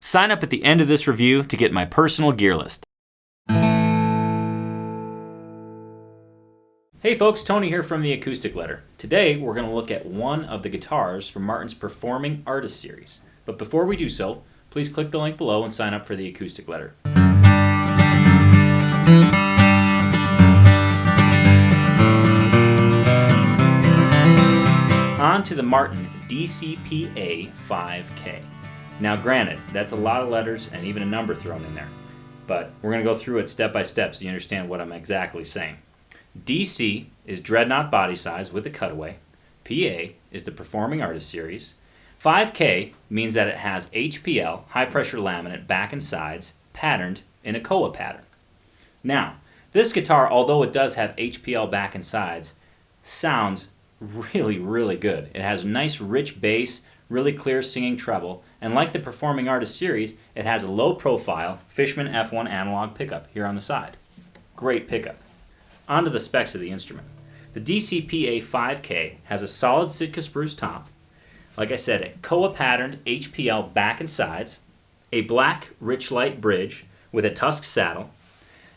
Sign up at the end of this review to get my personal gear list. Hey folks, Tony here from the Acoustic Letter. Today we're going to look at one of the guitars from Martin's Performing Artist Series. But before we do so, please click the link below and sign up for the Acoustic Letter. On to the Martin DCPA5K. Now granted, that's a lot of letters and even a number thrown in there, but we're going to go through it step by step so you understand what I'm exactly saying. DC is dreadnought body size with a cutaway. PA is the Performing Artist Series. 5K means that it has HPL, high pressure laminate, back and sides, patterned in a koa pattern. Now, this guitar, although it does have HPL back and sides, sounds really good. It has nice rich bass, really clear singing treble, and like the Performing Artist Series, it has a low profile Fishman F1 analog pickup here on the side. Great pickup. On to the specs of the instrument. The DCPA5K has a solid Sitka spruce top, like I said, a koa patterned HPL back and sides, a black Richlite bridge with a tusk saddle,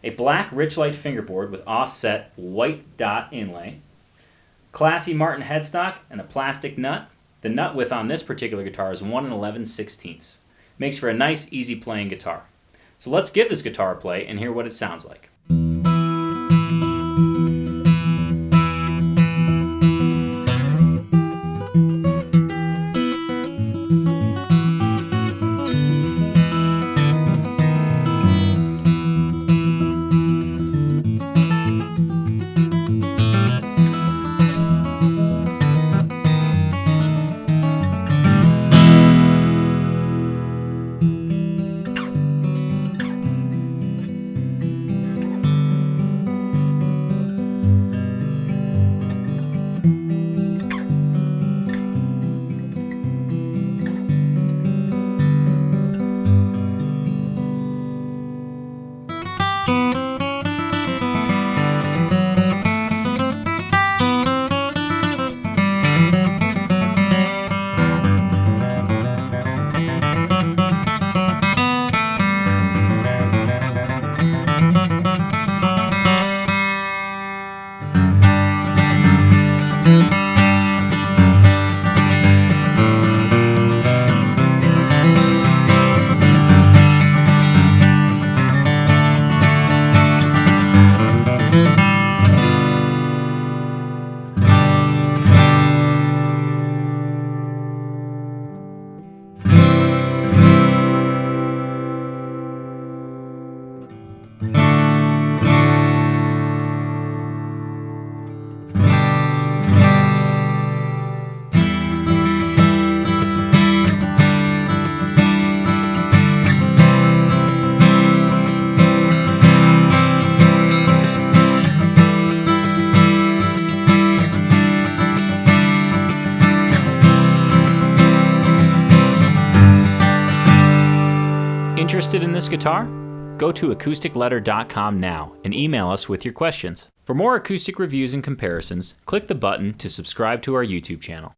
a black Richlite fingerboard with offset white dot inlay, classy Martin headstock, and a plastic nut. The nut width on this particular guitar is 1 11/16. Makes for a nice, easy playing guitar. So let's give this guitar a play and hear what it sounds like. Interested in this guitar? Go to acousticletter.com now and email us with your questions. For more acoustic reviews and comparisons, click the button to subscribe to our YouTube channel.